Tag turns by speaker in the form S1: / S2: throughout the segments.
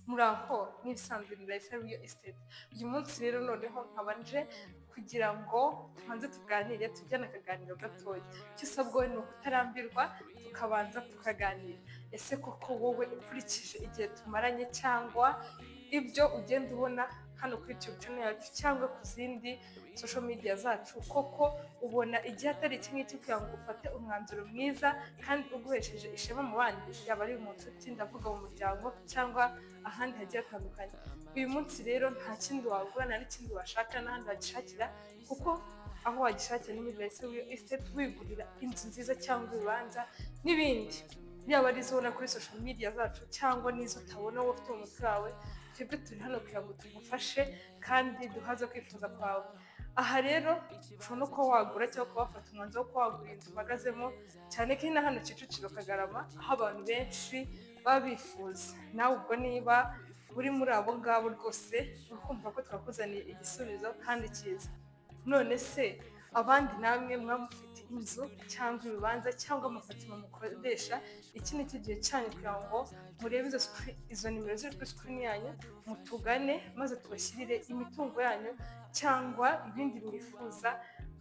S1: muraho n'ibisanzwe ni Raissa real estate. Uyu munsi rero noneho nkabanje kugira ngo tubanze tuganire tujyane akaganiro gatoya. Icyo usabwa ni ukutarambirwa tukabanza tukaganira. Ese koko wowe ukurikije igihe tumaranye cyangwa ibyo ugenda ubona hano kuri YouTube channel yacu cyangwa ku zindi social media zacu, koko ubona igihe atari iki ngiki kugira ngo ufate umwanzuro mwiza kandi uguhesheje ishema mu bandi, yaba ari mu nshuti, ndavuga mu muryango cyangwa ahandi hagiye hatandukanye. Uyu munsi rero nta kindi wagura nta n'ikindi washaka n'ahandi wagishakira, kuko aho wagishakira ni muri Raissa real estate, wigurira inzu nziza cyangwa ibibanza n'ibindi, yaba ari izo ubona kuri social media zacu cyangwa n'izo utabona wowe ufite mu mutwe wawe. Twebwe turi hano kugira ngo tugufashe kandi duhaze kwifuza kwawe. Aha rero ushobora no kuba wagura cyangwa kuba wafata umwanzuro wo kuba wagura inzu uhagazemo, cyane ko ino hano Kicukiro Kagarama aho abantu benshi baba bifuza. Nawe ubwo niba uri muri abo ngabo rwose ukumva ko twakuzaniye igisubizo kandi cyiza. None se abandi namwe mwamufite inzu cyangwa ibibanza cyangwa amafatima mukodesha, iki ni cyo gihe cyanyu kugira ngo murebe izo nimero ziri kuri screen yanyu, mutugane maze tubashyirire imitungo yanyu cyangwa ibindi mwifuza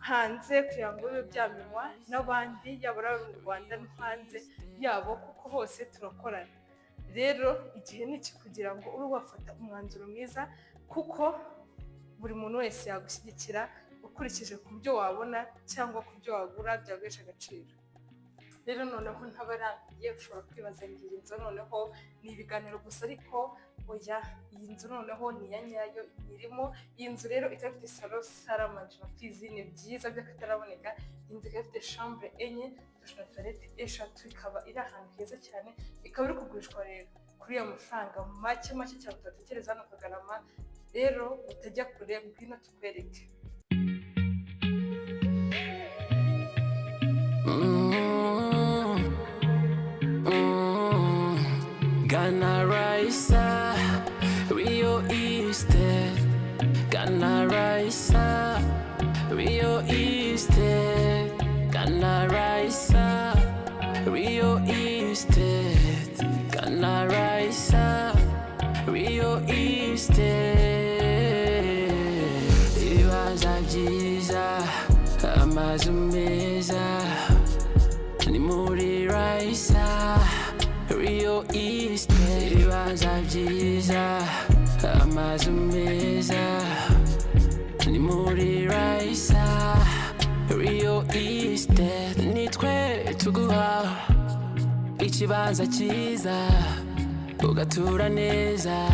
S1: hanze kugira ngo bibe byamenywa n'abandi, yaba ari mu Rwanda no hanze yabo, kuko hose turakorana. Rero igihe ni iki kugira ngo ube wafata umwanzuro mwiza, kuko buri muntu wese yagushyigikira ukurikije ku byo wabona cyangwa ku byo wagura byaguhesha agaciro. Rero noneho ntabarangiye ushobora kwibaza ngo iyi nzu noneho ni ibiganiro gusa, ariko oya, iyi nzu noneho ni iya nyayo irimo. Iyi nzu rero ikaba ifite salo, saramanje na pisine byiza by'akataraboneka. Iyi nzu ikaba ifite chambre enye, dushe na toilette eshatu, ikaba iri ahantu heza cyane, ikaba iri kugurishwa rero kuri ayo mafaranga make cyane utatekereza hano Kagarama. Rero utajya kure, ngwino tukwereke.
S2: Ghana Raissa, Rio Estate. Ghana Raissa, Rio Estate. Ghana Raissa, Rio Estate. Ghana Raissa, Rio Estate. Ibibanza byiza, amazu meza, ni muri Raissa real estate. Ibibanza byiza, amazu meza, ni muri Raissa real estate. Nitwe tuguha ikibanza cyiza, ugatura neza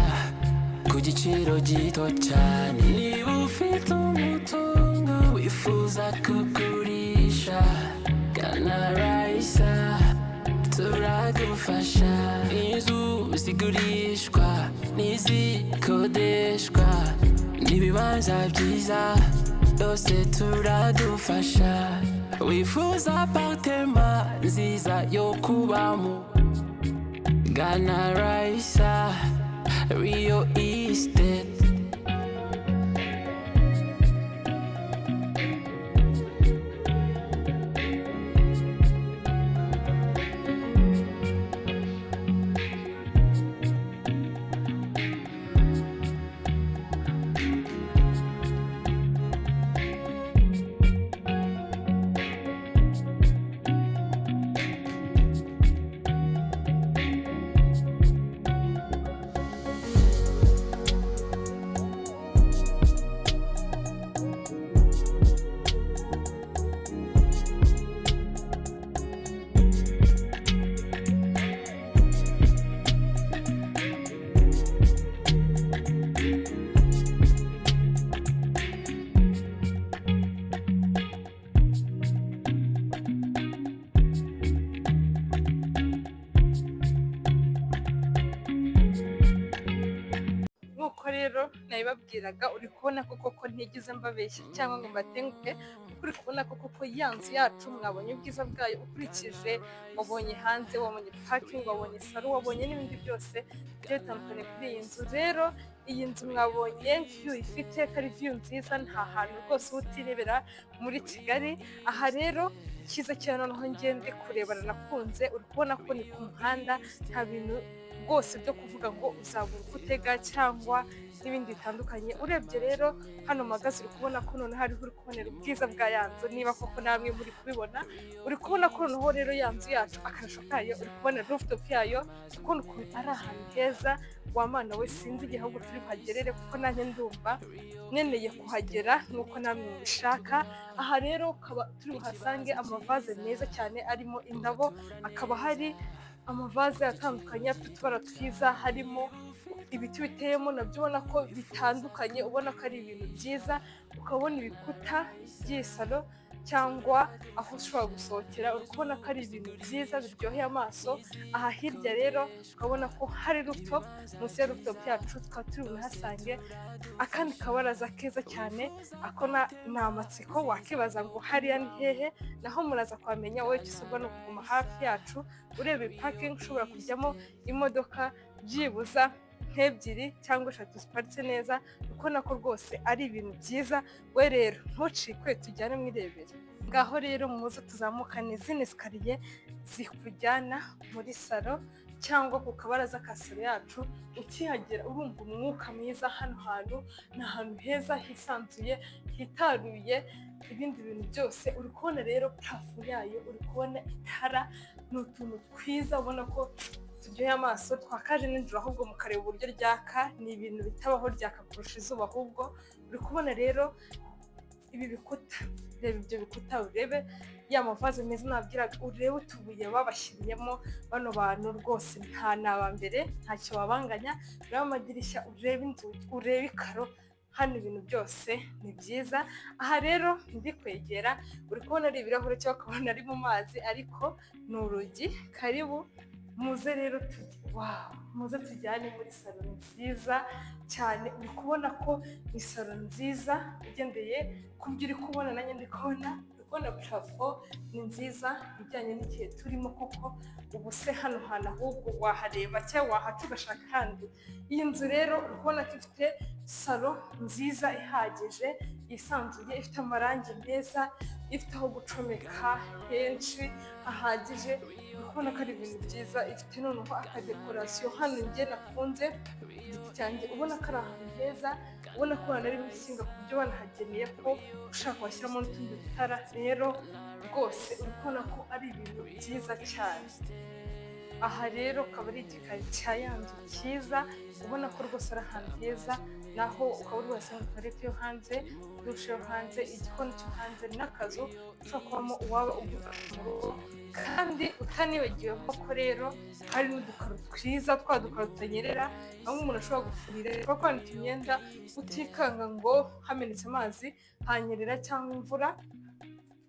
S2: ku giciro gito cyane. Niba ufite umutungo wifuza kugurisha, Ghana Raissa turagufasha. Inzu zigurishwa n'izikodeshwa n'ibibanza byiza, byose turadufasha. Wifuza apartema nziza yo kubamo, Ghana Raissa real estate.
S1: Rero nabibabwiraga, uri kubona ko koko ntigize mbabeshya cyangwa ngo mbatenguke, uri kubona ko koko ya nzu yacu mwabonye ubwiza bwayo. Ukurikije wabonye hanze, wabonye parking, wabonye salo, wabonye n'ibindi byose bigiye bitandukanye kuri iyi nzu. Rero iyi nzu mwabonye view ifite, kari view nziza, nta hantu rwose utirebera muri Kigali. Aha rero cyiza cyane noneho ngende kurebana nakunze, uri kubona ko ni ku muhanda, nta bintu rwose byo kuvuga ngo uzabura uko utega cyangwa n'ibindi bitandukanye. Urebye rero hano mpagaze uri kubona ko noneho hariho uri kubonera ubwiza bwa ya nzu, niba koko namwe muri kubibona uri kubona ko noneho rero ya nzu yacu akarusho kayo uri kubona rooftop yayo, ukubona ukuntu ari ahantu heza. Wa mana we, sinzi igihe ahubwo turi kuhagerere kuko nanjye ndumva nkeneye kuhagera nuko namwe mubishaka. Aha rero ukaba turi buhasange amavaze meza cyane arimo indabo, akaba hari amavaze atandukanye afite utubara twiza, harimo ibiti biteyemo nabyo ubona ko bitandukanye, ubona ko ari ibintu byiza. Ukabona ibikuta by'isalo cyangwa aho ushobora gusohokera, uri kubona ko ari ibintu byiza biryoheye amaso. Aha hirya rero ukabona ko hari rooftop, munsi ya rooftop yacu tukaba turi buhasange akandi kabaraza keza cyane. Ako ni amatsiko, wakibaza ngo hariya ni hehe, naho muraza kwamenya. Wowe icyo usabwa ni ukuguma hafi yacu ureba parking, ushobora kujyamo imodoka byibuza nk'ebyiri cyangwa eshatu ziparitse neza, ukabona ko rwose ari ibintu byiza. We rero ntucikwe, tujyane mwirebere. Ngaho rero muze tuzamukane izindi esikariye zikujyana muri salo cyangwa ku kabaraza ka salo yacu. Ukihagera urumva umwuka mwiza. Hano hantu ni ahantu heza hisanzuye hitaruye ibindi bintu byose. Uri kubona rero parafo yayo, uri kubona itara, ni utuntu twiza ubona ko turyoheye amaso. Twakaje nijoro ahubwo mukareba uburyo ryaka, ni ibintu bitabaho ryaka kurusha izuba ahubwo. Uri kubona rero ibi bikuta, reba ibyo bikuta, urebe ya mavaze meza nabwiraga, urebe utubuye babashyiriyemo bano bantu, rwose nta nabambere ntacyo babanganya. Urebe amadirishya, urebe inzugi, urebe ikaro, hano ibintu byose ni byiza. Aha rero ndi kwegera, uri kubona ari ibirahure cyangwa ukabona ari mu mazi, ariko ni urugi. Karibu muze rero muze tujyane muri salo nziza cyane. Uri kubona ko ni salo nziza ugendeye ku byo uri kubona, nanjye ndi kubona parafo ni nziza ijyanye n'igihe turimo koko. Ubu se hano hantu ahubwo wahareba cyangwa wahaca ugashaka ahandi. Iyi nzu rero uri kubona ko ifite salo nziza ihagije yisanzuye, ifite amarangi meza, ifite aho gucomeka henshi hahagije. Urabona ko ari ibintu byiza, ifite noneho akadekorasiyo hano njye nakunze igiti cyanjye. Ubona ko ari ahantu heza, ubona ko hanarimo insinga ku buryo banahageneye ko ushaka washyiramo n'utundi dutara. Rero rwose uri kubona ko ari ibintu byiza cyane. Aha rero akaba ari igikari cya ya nzu cyiza, ubona ko rwose ari ahantu heza. Naho ukaba uri wasanga toilette yo hanze, dushe yo hanze, igikoni cyo hanze, n'akazu ushobora kubamo uwaba ugufasha mu rugo. Kandi utanibagiwe ko rero hari n'udukaro twiza, twa dukaro tutanyerera, aho umuntu ashobora gufurira cyangwa kwanika imyenda utikanga ngo hamenetse amazi hanyerera cyangwa imvura.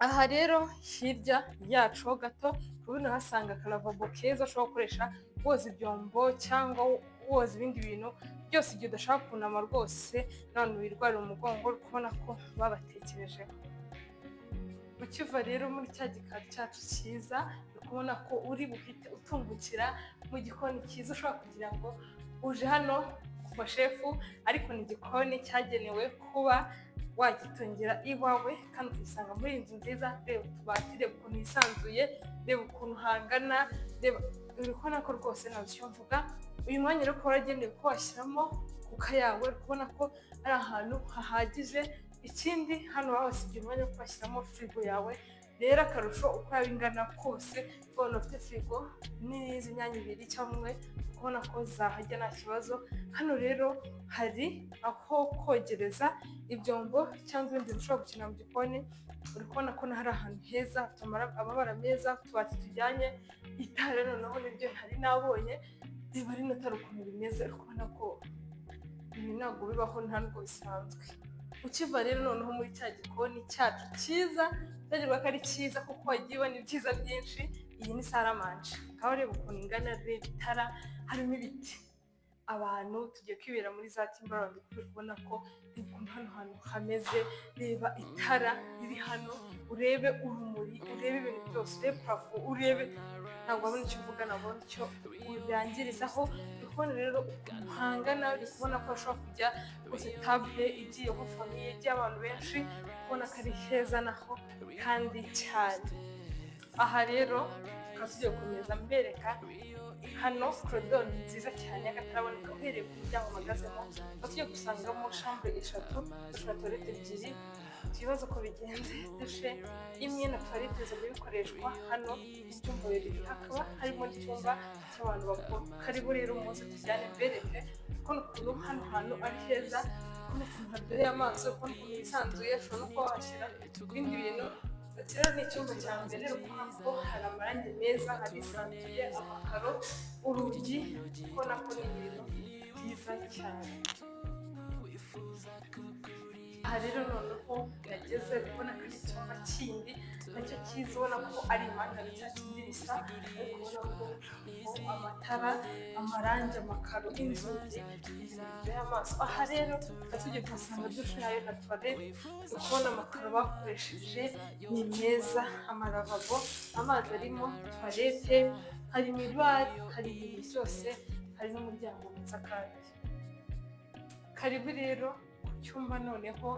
S1: Aha rero hirya yacu ho gato ubona hasanga akaravabo keza ushobora gukoresha woza ibyombo cyangwa woza ibindi bintu byose igihe udashaka kunama rwose n'abantu birwarira umugongo. Uri kubona ko babatekerejeho. Ukiva rero muri cya gikari cyacu cyiza, uri kubona ko uri buhite utungukira mu gikoni cyiza. Ushobora kugira ngo uje hano ku bashefu, ariko ni igikoni cyagenewe kuba wagitongera iwawe kandi ukisanga muri iyi nzu nziza. Reba utubati, reba ukuntu hisanzuye, reba ukuntu hangana, reba. Uri kubona ko rwose ntabwo icyo mvuga. Uyu mwanya rero ukaba waragenewe ko washyiramo kuka yawe. Uri kubona ko ari ahantu hahagije. Ikindi hano babasigiye umwanya wo kubashyiramo firigo yawe. Rero akarusho uko yaba ingana kose, ubona ufite firigo n'izi nyanya ibiri cyangwa umwe, ubona ko zahajya nta kibazo. Hano rero hari aho kogereza ibyombo cyangwa ibindi bintu ushobora gukenera mu gikoni. Uri kubona ko hari ahantu heza, hafite amabara meza, utubati tujyanye. Itara noneho niryo ntari nabonye, reba rino tara ukuntu rimeze. Uri kubona ko ibi ntabwo bibaho, nta nubwo bisanzwe. Ukiva rero noneho muri cya gikoni cyacu cyiza, byagirwa ko ari cyiza kuko wagiye ubona ibyiza byinshi. Iyi ni saramanje, ukaba ureba ukuntu ingana, reba itara, harimo ibiti. Abantu tugiye kwibera muri za Timberland, uri kubona ko ukuntu hano hantu hameze. Reba itara riri hano, urebe urumuri, urebe ibintu byose, urebe parafo, urebe. Ntabwo wabona icyo uvuga, nabona icyo urangirizaho. Uri kubona rero ukuntu hangana, uri kubona ko hashobora kujya rwose table igiyeho famiye, igiye abantu benshi. Ubona ko ari heza naho kandi cyane. Aha rero tukaba tugiye gukomeza mbereka hano korodoro nziza cyane y'akataraboneka uhereye ku muryango uhagazemo tugiye gusangamo shambure 3 dushe na toilette 2 ikibazo ko bigenze dushe imwe na toilette zo bikoreshwa hano ibyumba bibiri hakaba harimo n'icyumba cy'abantu bakuru karibu rero muze tujyane mbereke ko n'ukuntu hano hantu ari heza ko n'ukuntu haryoheye amaso ko n'ukuntu bisanzuye ushobora no kuba washyira ibindi bintu. Rero ni icyumba cya mbere urabona ko hari amarangi meza harisanzuye amakaro urugi ubona ko ni ibintu byiza cyane. Aha rero noneho yageze ubona ko ari icyumba kindi nacyo cyiza ubona ko ari impande cya kindi bisa ariko ubona ko amatara amarangi amakaro inzugi biryoheye amaso. Aha rero tugiye kuhasanga dushe yayo na toilette ukubona amakaro bakoresheje ni meza amaravabo amazi arimo toilette hari mirwari hari ibintu byose hari n'umuryango mwiza kandi karibu rero cyumba noneho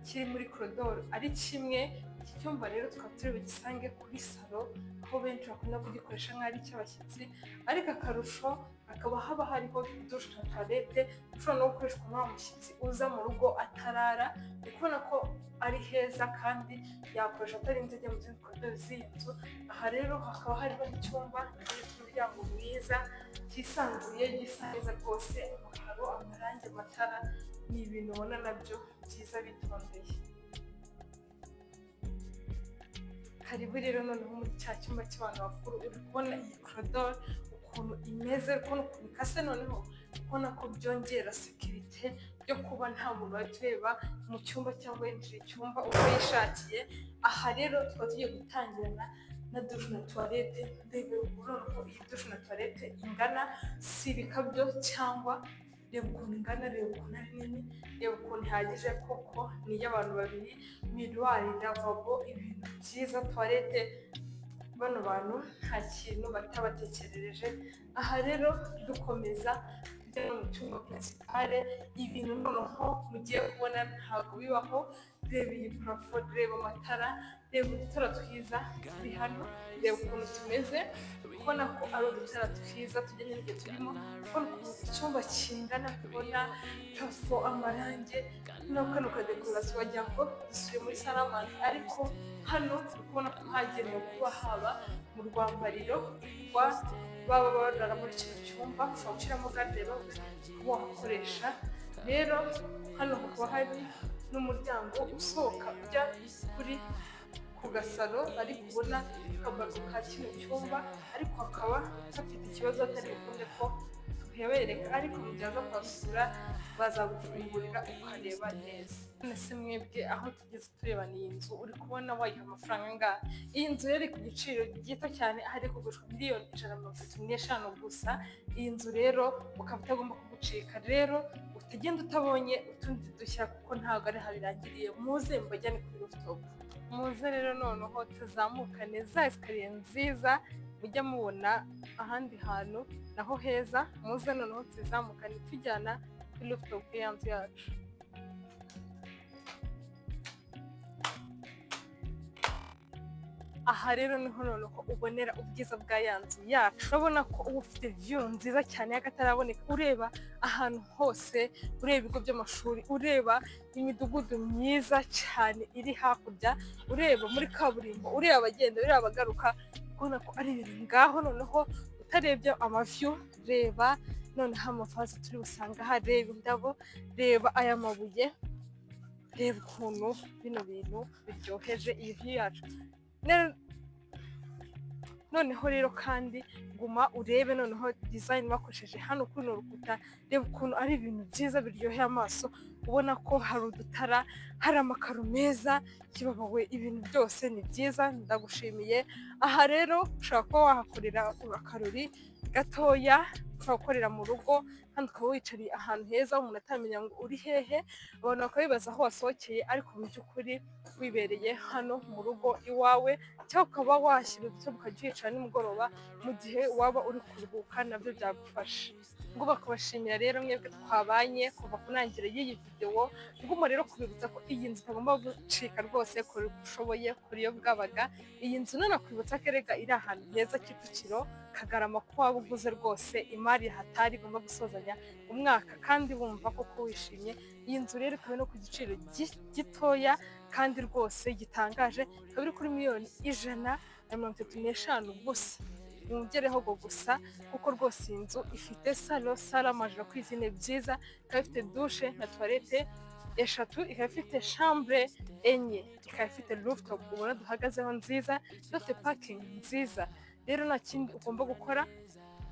S1: kiri muri korodoro ari kimwe. Iki cyumba rero tukaba turi bugisange kuri salo aho benshi bakunda kugikoresha nk'ari icy'abashyitsi ariko akarusho hakaba haba hariho dushe na toilette ushobora no gukoreshwa n'uwo mushyitsi uza mu rugo atarara ukubona ko ari heza kandi yakoresha atarinze ajya mu zindi korodoro z'iyi nzu. Aha rero hakaba hariho n'icyumba gifite umuryango mwiza cyisanzuye gisa neza rwose amakaro amarangi amatara ni ibintu ubona nabyo byiza bitondeye. Karibu rero noneho muri cya cyumba cy'abantu bakuru uri kubona iyi korodoro ukuntu imeze ukuntu ikase noneho ubona ko byongera sekirite yo kuba nta muntu wahita ureba mu cyumba cyangwa yinjira icyumba uko yishakiye. Aha rero tukaba tugiye gutangirana na dushe na toilette ndebe urabona ko iyi dushe na toilette ingana si ibikabyo cyangwa reba ukuntu ingana reba ukuntu ari nini reba ukuntu ihagije koko ni iy'abantu babiri mirwari lavabo ibintu byiza toilette bano bantu nta kintu batabatekerereje. Aha rero dukomeza tujya mu cyumba principale ibintu noneho mugiye kubona ntabwo bibaho. Reba iyi parafo reba amatara reba udutara twiza turi hano reba ukuntu tumeze ubona ko ari udutara twiza tujyanye n'igihe turimo ubona ukuntu icyumba kingana kubona parafo amarangi no kano kadekorasiyo wagira ngo dusuye muri saramani ariko hano ubona ko hagenewe kuba haba mu rwambariro baba barara muri kino cyumba ushobora gushyiramo garderobe kuba wahakoresha. Rero hano hakaba hari n'umuryango usohoka ujya kuri ku gasaro ari kubona akabazo ka kino cyumba ariko hakaba hafite ikibazo atari bukunde ko tuhebereka ariko mu gihe aza kuhasura bazagufungurira ukareba neza. None se mwebwe aho tugeze tureba ni iyi nzu uri kubona wayiha amafaranga angahe? Iyi nzu yari ku giciro gito cyane ahari kugurishwa miliyoni 135 gusa. Iyi nzu rero ukaba utagomba kugucika rero utagenda utabonye utundi dushya kuko ntabwo ari habirangiriye. Muze mbajyane kuri rooftop muze rero noneho tuzamukane za esikariye nziza mujya mubona ahandi hantu naho heza. Muze noneho tuzamukane tujyana kuri rooftop y'inzu yacu. Aha rero niho noneho ubonera ubwiza bwa ya nzu yacu. Urabona ko uba ufite view nziza cyane y'akataraboneka ureba ahantu hose ureba ibigo by'amashuri ureba imidugudu myiza cyane iri hakurya ureba muri kaburimbo ureba abagenda ureba abagaruka ubona ko ari ibintu ngaho noneho utarebye amaview reba noneho amafazi turi busanga hareba indabo reba aya mabuye reba ukuntu bino bintu biryoheje iyi view yacu. Noneho rero kandi guma urebe noneho design bakoresheje hano kuri no rukuta reba ukuntu ari ibintu byiza biryoheye amaso ubona ko hari udutara hari amakaro meza kibabawe ibintu byose ni byiza ndagushimiye. Aha rero ushobora kuba wahakorera akarori gatoya ushobora gukorera mu rugo kandi ukaba wicariye ahantu heza umuntu atamenya ngo uri hehe abantu bakabibaza aho wasohokeye ariko mu by'ukuri wibereye hano mu rugo iwawe cyangwa ukaba washyira udutebe ukajya uhicara nimugoroba mu gihe waba uri kuruhuka nabyo byagufasha. Ngo bakabashimira rero mwebwe twabanye kuva ku ntangiriro y'iyi videwo nguma rero kubibutsa ko iyi nzu itagomba gucika rwose kuri ushoboye kuri yo bwabaga. Iyi nzu none kwibutsa ko erega iri ahantu heza Kicukiro kagarama ko waba uguze rwose imari hatari igomba gusozanya umwaka kandi bumva koko wishimye. Iyi nzu rero ikaba no ku giciro gitoya kandi rwose gitangaje, ikaba iri kuri miliyoni 135 gusa. Mwongereho go gusa kuko rwose iyi nzu ifite salo amajoro kwizine byiza, ikaba ifite douche na toilette eshatu, ikaba ifite chambre enye, ikaba ifite rooftop ubona duhagazeho nziza, ifite parking nziza. Rero nta kindi ugomba gukora,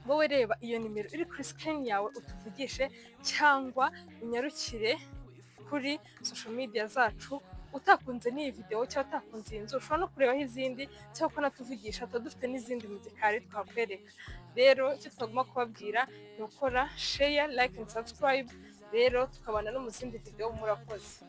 S1: wowe reba iyo nimero iri kuri screen yawe utuvugishe, cyangwa unyarukire kuri social media zacu. Utakunze n'iyi video cyangwa utakunze iyi nzu, ushobora no kurebaho izindi cyangwa ukanatuvugisha, tuba dufite n'izindi mu gikari twakwereka. Rero icyo twagomba kubabwira ni ukora share, like and subscribe, rero tukabana no mu zindi video. Murakoze.